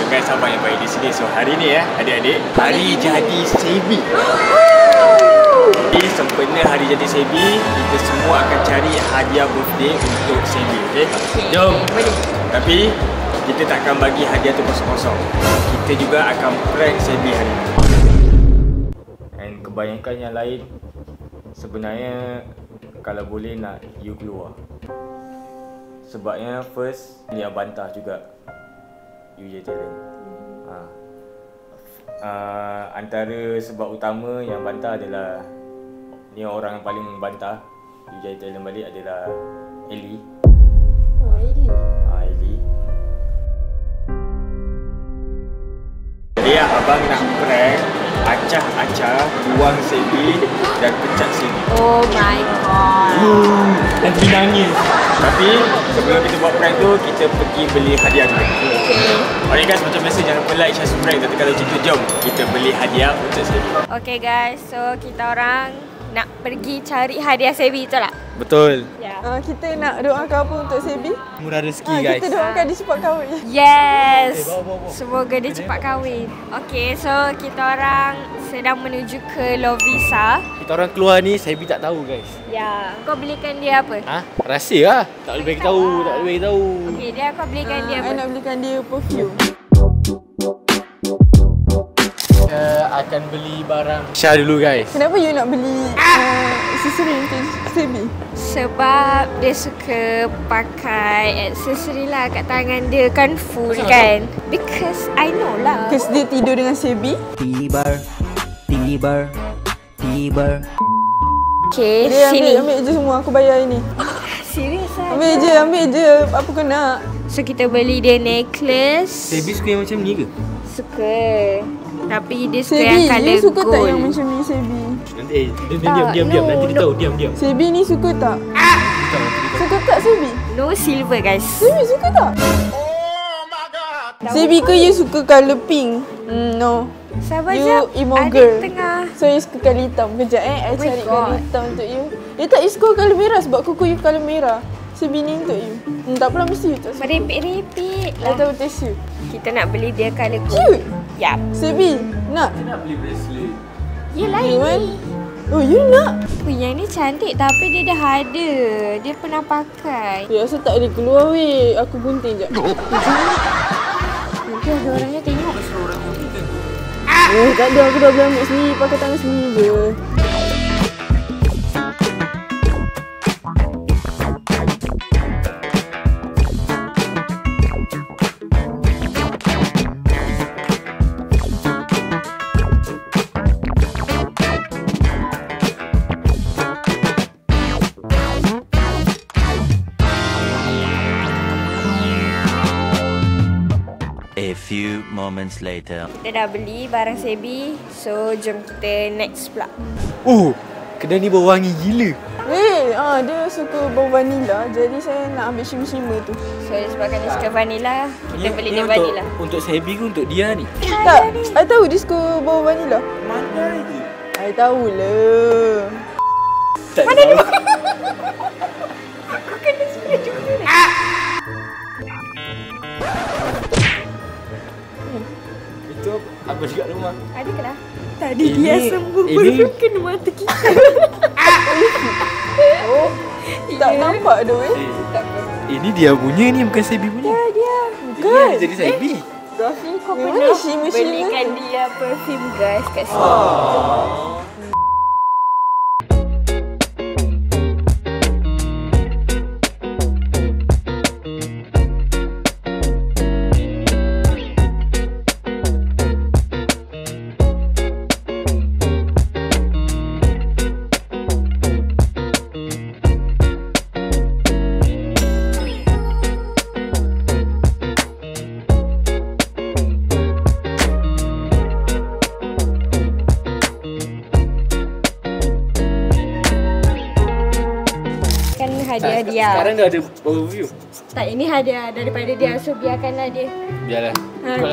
guys, abang yang baik di sini. So hari ni adik-adik, hari jadi Sebi. Jadi sempena hari jadi Sebi, kita semua akan cari hadiah birthday untuk Sebi, okey? Jom. Tapi kita tak akan bagi hadiah tu kosong-kosong. Kita juga akan prank Sebi hari ni. Dan kebanyakan yang lain sebenarnya kalau boleh nak you keluar. Sebabnya first dia bantah juga you je talent. Antara sebab utama yang bantah adalah ni orang yang paling bantah you je talent balik adalah Ellie. Oh, Ellie. Ellie. Jadi abang nak prank acah-acah buang Sebi dan pecat Sebi. Oh my god. Nanti nangis. Tapi sebelum kita buat prank tu, kita pergi beli hadiah dulu. Okay. Alright guys, macam biasa jangan lupa like, share, subscribe dan tekan lonceng tu. Jom kita beli hadiah untuk Sebi. Okay guys, so kita orang nak pergi cari hadiah Sebi, betul tak? Betul. Ya. Kita nak doakan apa untuk Sebi? Murah rezeki guys. Kita doakan dia cepat kahwin. Yes. Semoga dia cepat kahwin. Okay, so kita orang sedang menuju ke Lovisa. Kita orang keluar ni, Sebi tak tahu guys. Ya. Kau belikan dia apa? Rahsia lah. Tak boleh bagi tahu, tak boleh bagi tahu. Okay, dia kau belikan dia apa? I nak belikan dia perfume. Akan beli barang Syah dulu guys. Kenapa you nak beli aksesori untuk Sebi? Sebab dia suka pakai aksesori lah kat tangan dia, kan full kan. Because I know lah. Because dia tidur dengan Sebi. Tibar. Okay, Dia sini. ambil je semua, aku bayar ini. Serius lah. Ambil je, apa kau nak? So kita beli dia necklace. Sebi suka yang macam ni ke? Suka. Tapi dia suka Sebi, yang colour you suka gold. tak yang macam ni Sebi? Nanti diam. Nanti dia tahu, diam. Sebi ni suka tak? Suka tak Sebi? No silver guys. Sebi suka tak? Sebi ke you suka colour pink? No. Sabar You jap. emo Adik girl. tengah. So you suka colour hitam. Kejap I Oh my cari God. colour hitam untuk you. Tak, you suka colour merah sebab kuku you colour merah. Sebi ni untuk you. Tak apalah, mesti you tak suka. Meripik-ripik I lah. tahu taste you. Kita nak beli dia colour gold. Cute. Yap. Sebi, nak? Dia nak beli bracelet. Yelah You want? ini. Oh, you nak? Oh, yang ni cantik tapi dia dah ada. Dia pernah pakai. Ya, asal tak boleh keluar weh. Aku gunting jap. Nanti ada orangnya tengok. Tak ada, aku dah boleh ambil sendiri. Pakai tangan sendiri je. A few moments later. Kita dah beli barang Sebi. So, jom kita next pula. Kedai ni bau wangi gila. Weh, dia suka bau vanilla. Jadi saya nak ambil shimmer-shimmer tu. So, disebabkan dia suka vanilla, kita beli dia vanilla. Untuk Sebi ke untuk dia ni? Tak, I tahu dia suka bau vanilla. Mana lagi? I tahulah. Mana dia? Kau kena spray juga. Itu apa juga rumah? Ada ke dah? Tadi Ini- dia sembuh ini- baru kena mata kita. Oh, tak nampak dah weh. Ini dia punya ni, bukan Sebi punya. Dia. Bukan. Dia jadi Sebi. Rafi, kau Memang pernah shimmer-shimmer belikan tu. dia perfume guys kat sini. Hadiah dia. Sekarang dah ada overview. Tak, ini hadiah daripada dia. So biarkanlah dia. Biarlah.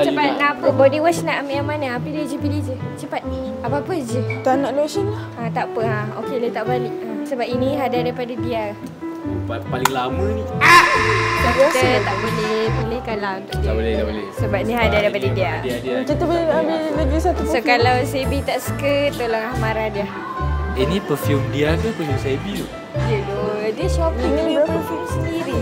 Cepat nak apa? Body wash nak ambil yang mana? Pilih je. Cepat. Apa-apa je. Tak nak lotion lah. Tak apa. Okey, letak balik. Sebab ini hadiah daripada dia. paling lama ni. Kita tak boleh pilihkan lah untuk dia. Tak boleh. Sebab ni hadiah daripada dia. Hadiah. Kita boleh ambil lagi satu So perfume. kalau Sebi tak suka, tolong marah dia. Ini perfume dia ke perfume Sebi tu? Dia dia shopping Ini dia berapa? perfume sendiri.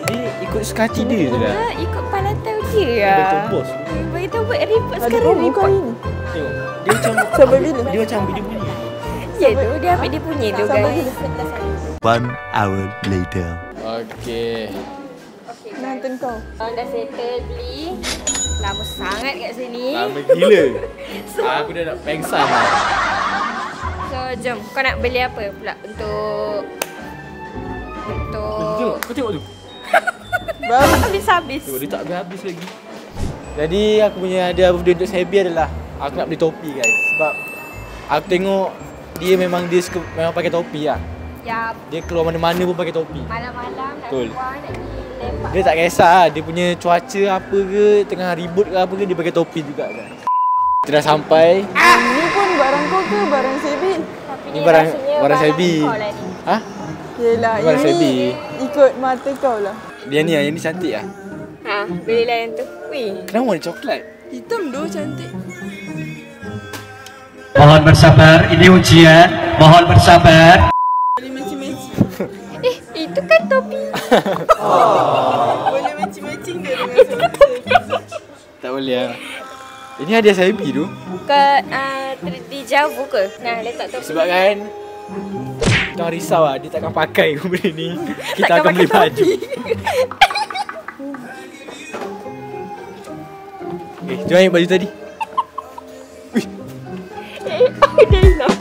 Dia ikut suka hati dia tu dah. Ikut palatan dia lah. Betul bos. Beritahu buat report Ada sekarang promo report. kali ni. Tengok. Dia macam Sampai bila? dia macam ambil dia punya. Ya tu, dia ambil dia punya tu Sampai guys. bila? 1 hour later. Okey. Nah, hantar kau. Dah settle beli. Lama sangat kat sini. Lama gila. Aku dah nak pengsan lah. So jom, kau nak beli apa pula untuk Tengok, kau tengok tu. Baru. habis-habis. Tu dia tak habis lagi. Jadi aku punya hadiah birthday untuk Sebi adalah aku nak beli topi guys. Sebab aku tengok dia memang memang pakai topi lah. Ya, Dia keluar mana-mana pun pakai topi. malam-malam nak Betul. keluar nak pergi lepak. Dia tak kisah lah. Dia punya cuaca apa ke, tengah ribut ke apa ke, dia pakai topi juga guys. Kita dah sampai. Ni pun barang kau ke barang Sebi? Tapi Ni barang rasanya Sebi. kau lah ni. Ha? Yelah, Barang yang Sebi. ni ikut mata kau lah. Yang ni cantik lah. Ha, belilah yang tu. Wih. Kenapa warna coklat? Hitam doh cantik. Mohon bersabar, ini ujian. Mohon bersabar. Boleh matching-matching. Itu kan topi. Boleh matching-matching dia dengan sama. Tak boleh lah. Ini hadiah Sebi tu. Di Javu ke? Nah, letak topi. Sebab kan kau risau lah, dia takkan pakai benda ni. Kita Takkan akan beli pakai baju. Jom ambil baju tadi. Dia hilang.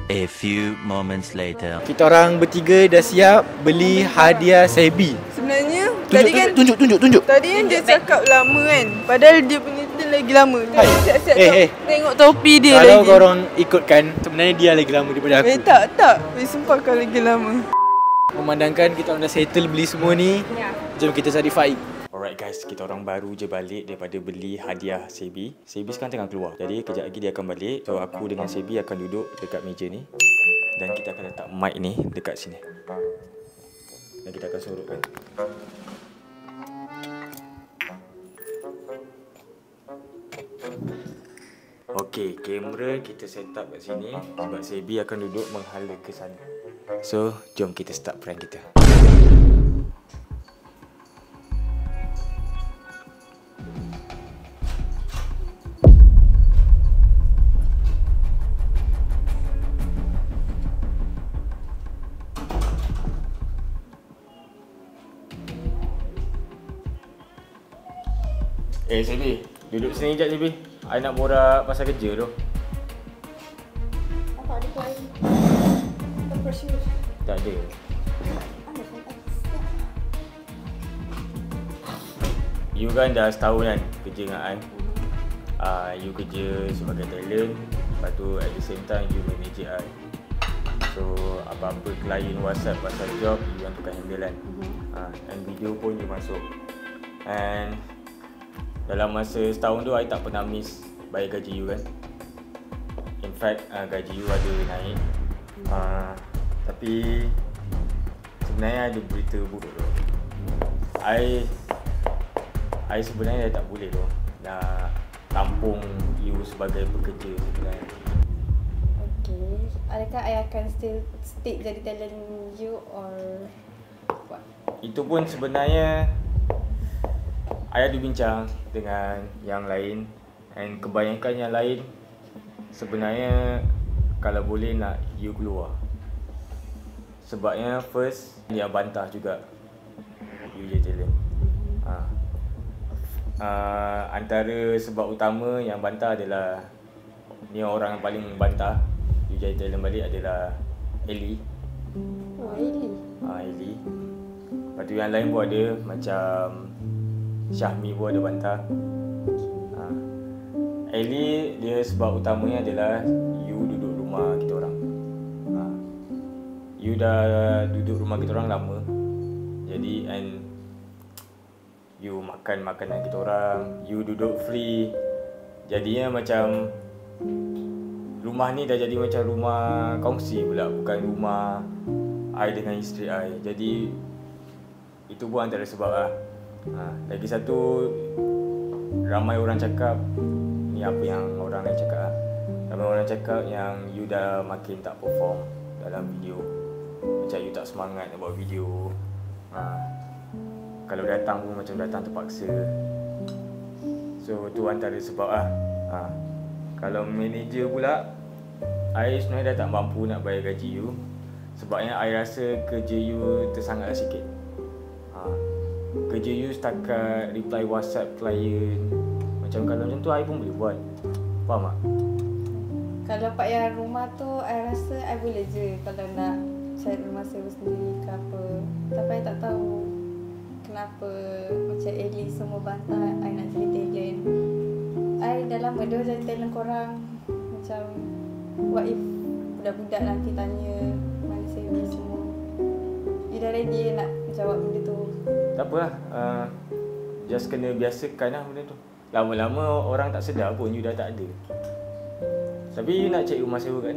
A few moments later. Kita orang bertiga dah siap beli hadiah Sebi. Sebenarnya tadi kan Tunjuk. tadi kan dia cakap lama kan. Padahal dia punya tu lagi lama. Hai. Siap-siap Eh. tengok topi dia Kalau lagi. korang ikutkan, sebenarnya dia lagi lama daripada aku. tak. Sumpah kau lagi lama. Memandangkan kita orang dah settle beli semua ni, Ya. jom kita cari Faik. Alright guys, kita orang baru je balik daripada beli hadiah Sebi. Sebi sekarang tengah keluar. Jadi kejap lagi dia akan balik. So aku dengan Sebi akan duduk dekat meja ni. Dan kita akan letak mic ni dekat sini. Dan kita akan sorokkan. Okey, kamera kita set up kat sini. Sebab Sebi akan duduk menghala ke sana. So, jom kita start prank kita. Sebi, duduk sini sekejap Sebi. I nak borak pasal kerja tu. Apa ada kau? Tak ada. You kan dah setahun kan kerja dengan An. You kerja sebagai talent. Lepas tu at the same time you manage An. So apa-apa klien WhatsApp pasal job you yang tukar handle kan. And video pun you masuk. And dalam masa setahun tu I tak pernah miss bayar gaji you kan. In fact gaji you ada naik. Tapi sebenarnya ada berita buruk tu. I sebenarnya tak boleh tu nak tampung you sebagai pekerja sebenarnya. Okay. Adakah I akan still stick jadi talent you or what? Itu pun sebenarnya I ada bincang dengan yang lain. And kebanyakan yang lain sebenarnya kalau boleh nak you keluar. Sebabnya first dia bantah juga you je talent. Antara sebab utama yang bantah adalah ni orang yang paling bantah you jadi talent balik adalah Ellie. Oh, really? Ellie. Lepas tu yang lain pun ada macam Syahmi pun ada bantah. Ellie dia sebab utamanya adalah you duduk rumah kita orang. You dah duduk rumah kita orang lama. Jadi and you makan makanan kita orang, you duduk free. Jadinya macam rumah ni dah jadi macam rumah kongsi pula, bukan rumah I dengan isteri I. Jadi itu pun antara sebab lah. Lagi satu, ramai orang cakap, ni apa yang orang lain cakap lah, ramai orang cakap yang you dah makin tak perform dalam video. Macam you tak semangat nak buat video. Kalau datang pun macam datang terpaksa. So tu antara sebab lah. Kalau manager pula, I sebenarnya dah tak mampu nak bayar gaji you. Sebabnya I rasa kerja you tersangatlah sikit. Kerja you setakat reply WhatsApp klien. Macam kalau macam tu I pun boleh buat. Faham tak? Kalau payah rumah tu, I rasa I boleh je kalau nak cari rumah sewa sendiri ke apa. Tapi I tak tahu kenapa macam Ellie semua bantah I nak jadi talent. I dah lama dah jadi talent korang. Macam what if budak-budak nanti tanya mana sewa semua. You dah ready nak jawab benda tu? Tak apalah, just kena biasakan lah benda tu. Lama-lama orang tak sedar pun you dah tak ada. Tapi you nak cari rumah sewa kat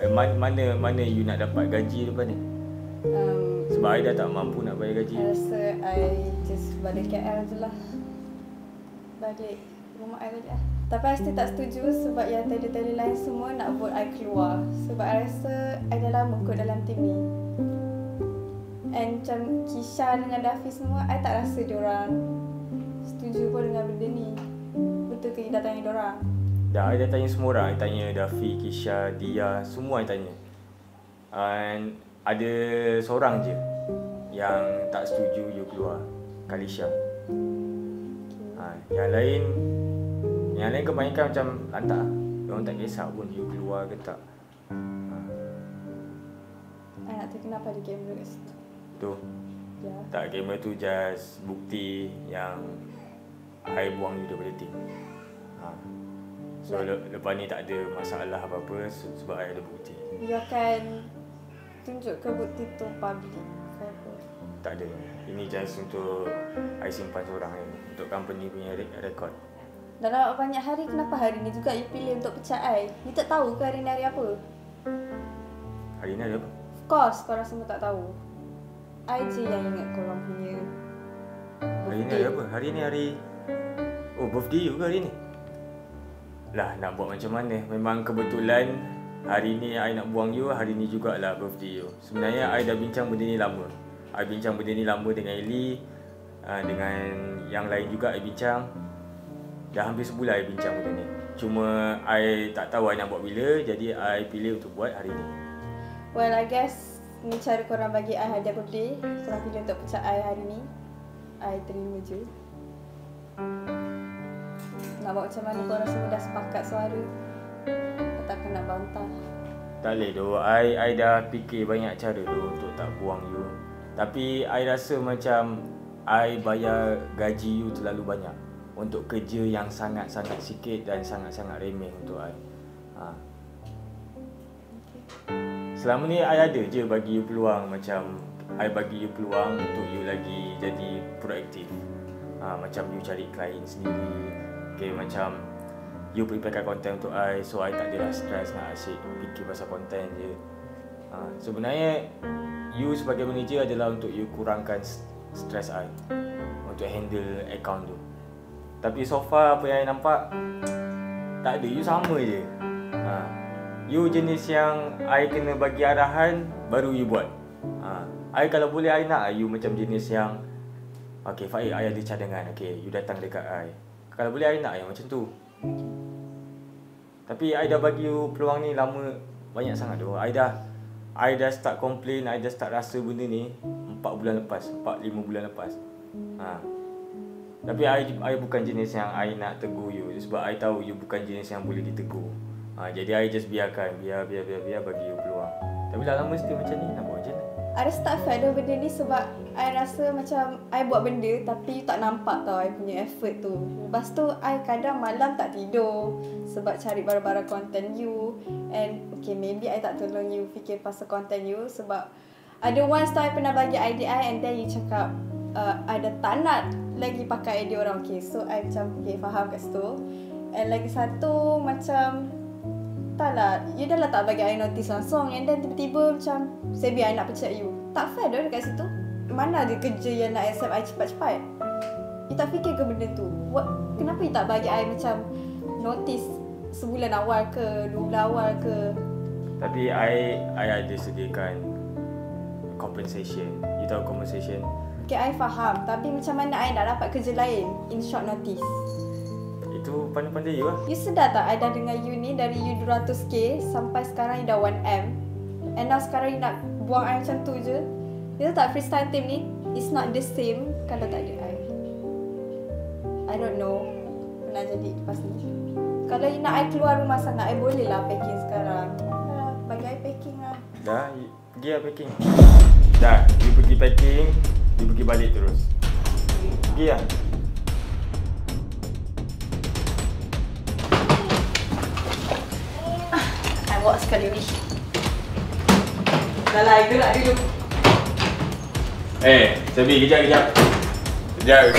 mana? Mana you nak dapat gaji depan ni? Sebab I dah tak mampu nak bayar gaji. I rasa I just balik KL je lah. Balik rumah I balik lah. Tapi I still tak setuju sebab yang tele-tele lain semua nak vote I keluar. Sebab I rasa I dah lama kot dalam team ni. And macam Kisha dengan Dafi semua, I tak rasa diorang setuju pun dengan benda ni. Betul ke you dah tanya diorang? Dah, I dah tanya semua orang. I tanya Dafi, Kisha, Dia, semua I tanya. And ada seorang je yang tak setuju you keluar, Kalisha. Yang lain kebanyakan macam lantak. Diorang tak kisah pun you keluar ke tak. I nak tahu kenapa ada kamera kat situ. Tu. Ya. Tak, kamera tu just bukti yang I buang you daripada team. So lepas ni tak ada masalah apa-apa sebab I ada bukti. You akan tunjuk ke bukti tu public ke apa? Tak ada. Ini just untuk I simpan seorang ni, untuk company punya rekod. Dalam banyak hari, kenapa hari ni juga you pilih untuk pecat I? You tak tahu ke hari ni hari apa? Hari ni ada apa? Of course, korang semua tak tahu. I je yang ingat korang punya Hari ni ada apa? Hari ni hari... Oh, birthday you ke hari ni? Lah, nak buat macam mana? Memang kebetulan hari ni I nak buang you, hari ni jugalah birthday you. Sebenarnya I dah bincang benda ni lama. I bincang benda ni lama dengan Ellie, dengan yang lain juga I bincang. Dah hampir sebulan I bincang benda ni. Cuma I tak tahu I nak buat bila, jadi I pilih untuk buat hari ni. Well, I guess ni cara korang bagi I hadiah birthday. Korang pilih untuk pecat I hari ni. I terima je. Nak buat macam mana korang semua dah sepakat suara. Takkan nak bantah. Tak boleh tu. I dah fikir banyak cara tu untuk tak buang you. Tapi I rasa macam I bayar gaji you terlalu banyak untuk kerja yang sangat-sangat sikit dan sangat-sangat remeh untuk I. Selama ni I ada je bagi you peluang, macam I bagi you peluang untuk you lagi jadi proaktif. Macam you cari klien sendiri. Okay, macam you preparekan konten untuk I, so I tak adalah stress nak asyik fikir pasal konten je. Sebenarnya you sebagai manager adalah untuk you kurangkan stress I untuk handle account tu. Tapi so far apa yang I nampak, tak ada, you sama je. You jenis yang I kena bagi arahan baru you buat. I kalau boleh I nak you macam jenis yang okay Faiz, I ada cadangan, okay you datang dekat I. Kalau boleh I nak yang macam tu. Tapi I dah bagi you peluang ni lama, banyak sangat tu. I dah start complain, I dah start rasa benda ni 4-5 bulan lepas. Tapi I bukan jenis yang I nak tegur you, sebab I tahu you bukan jenis yang boleh ditegur. Jadi I just biarkan, biar bagi you peluang. Tapi dah lama still macam ni, nak buat macam mana? I rasa tak fair dah benda ni sebab I rasa macam I buat benda tapi you tak nampak tau I punya effort tu. Lepas tu I kadang malam tak tidur sebab cari barang-barang content you. And okay, maybe I tak tolong you fikir pasal content you sebab ada once tu I pernah bagi idea I and then you cakap I dah tak nak lagi pakai idea orang. Okay, so I macam okay, faham kat situ. And lagi satu macam tak lah, you dah lah tak bagi I notice langsung. And then tiba-tiba macam Sebi, I nak pecat you. Tak fair dah dekat situ. Mana ada kerja yang nak accept I cepat-cepat? You tak fikir ke benda tu? Kenapa you tak bagi I macam notice sebulan awal ke, 2 bulan awal ke? Tapi I ada sediakan compensation. You tahu compensation? Okay, I faham. Tapi macam mana I nak dapat kerja lain in short notice? Itu pandai-pandai you lah. You sedar tak I dah dengan you ni dari you 200k sampai sekarang you dah 1M. And now sekarang you nak buang I macam tu je. You tahu tak freestyle team ni it's not the same kalau tak ada I don't know pernah jadi lepas ni. Kalau you nak I keluar rumah sangat, I boleh lah packing sekarang. Bagi I packing lah. Dah, pergi lah packing. Dah, you pergi packing, you pergi balik terus. Pergi lah. I walk sekali ni. Dah lah, I gerak dulu. Sebi, kejap. Kejap.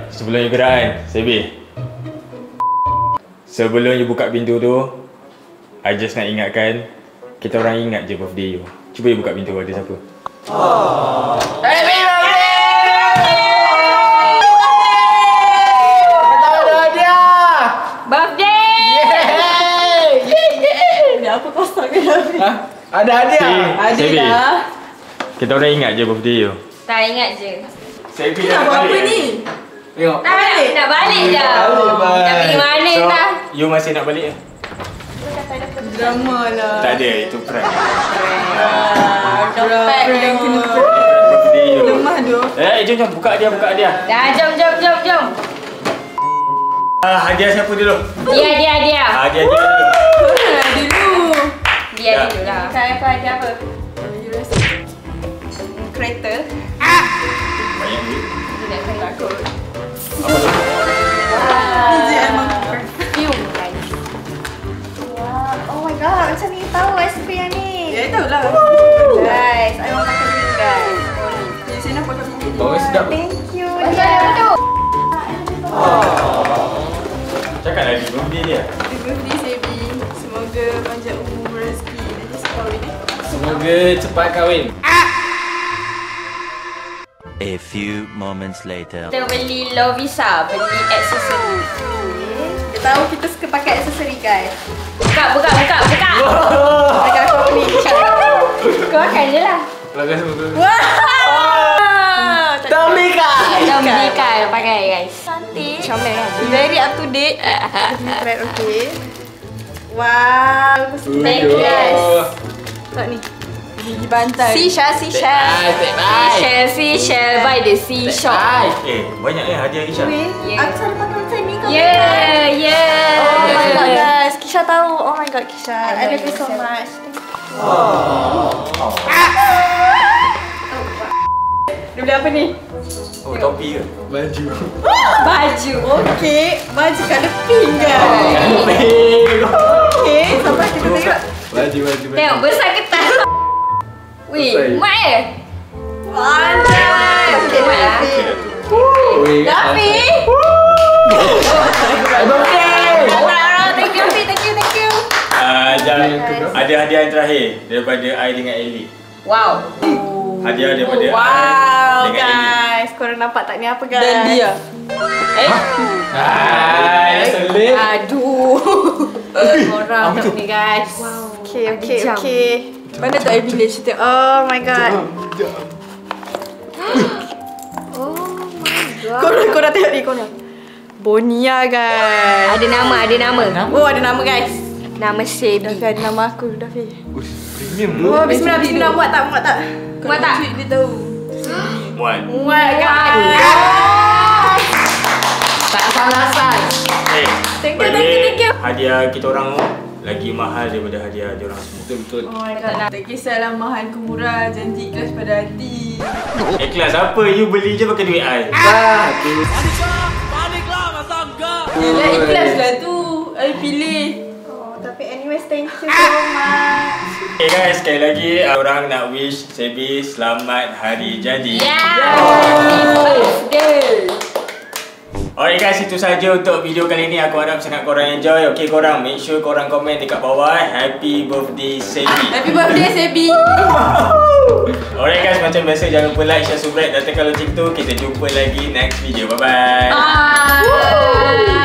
Sebelum you gerak kan, Sebi. Sebelum you buka pintu tu, I just nak ingatkan, kita orang ingat je birthday you. Cuba you buka pintu, ada siapa? Happy birthday! Kita ada hadiah! Birthday! Dia apa kosong ke David? Ada hadiah? Sebi, Hadiah. kita orang ingat je birthday you. Tak ingat je. Sebi Nak buat apa ni? Tengok. Nak balik dah. Nak pergi mana So, dah? you masih nak balik ke? Drama lah. Tak ada, itu prank. Prank kena Birthday you. lemah tu. Jom, buka dia. Dah, jom. Hadiah siapa dulu? Dia. Hadiah dulu. Korang dulu. Dia Ya. dulu lah. Kau ada apa? Kereta. Banyak duit. Dia nak takut. Apa tu? DJ emang Perfume guys. Wow. Oh my god, macam ni tahu SP yang ni. Ya, tahulah. Guys, I mau makan dulu guys. Ya, saya nak pakai bukit ni. Oh, sedap. Thank you. Betul. Cakap lagi birthday dia. Happy birthday Sebi. Semoga panjang umur rezeki dan just kahwin ni. Semoga cepat kahwin. A few moments later. Kita beli Lovisa, beli aksesori. Dia tahu kita suka pakai aksesori guys. Buka. Agak aku ni. Kau makan je lah. Pelanggan semua. Wow. Dah Belikan pakai guys. Cantik. Comel kan? Very up to date. Right, okay. Wow. Thank you guys. Tak ni. Gigi bantai. Seashell by the seashore. Banyak hadiah Isha. Yeah. Aku selalu pakai macam ni kau. Yeah. Oh my god guys. Kisha tahu. Oh my god Kisha. I love you so much. Dia beli apa ni? Oh, topi ke? Baju. Baju. Okay. Baju colour pink guys. Okay. Sampai kita tengok. Baju. Tengok besar ketat. Wih, Besar. mat Pandai. Okay, Mat lah. Weh, Dafi. Thank you. Ada hadiah yang terakhir daripada I dengan Ellie. Wow. Hadiah daripada I Wow dengan Ellie. guys. Korang nampak tak ni apa guys? Dan dia. Selit. Aduh. Korang tak ni guys. Wow. Okay. Mana tak I bila cerita? Oh my god. Korang tengok ni korang. Bonia guys. Ada nama. Oh ada nama guys. Nama Sebi. Dafi ada nama aku Dafi. Premium Oh bismillah muat tak. Muat tak? Dia tahu. Muat. Muat guys. Tak salah saiz. Thank you. Hadiah kita orang lagi mahal daripada hadiah dia orang semua. Betul. Oh my god. Tak kisahlah mahal ke murah, janji ikhlas pada hati. Ikhlas apa? You beli je pakai duit I. Yelah ikhlas lah tu. I pilih. Oh tapi Tapi anyways, thank you so much. Okay guys, sekali lagi orang nak wish Sebi selamat hari jadi. Alright guys, itu saja untuk video kali ni. Aku harap sangat korang enjoy. Okay korang, make sure korang komen dekat bawah Happy birthday Sebi. Happy birthday Sebi. Alright guys, macam biasa jangan lupa like, share, subscribe dan tekan lonceng tu. Kita jumpa lagi next video. Bye bye. Bye.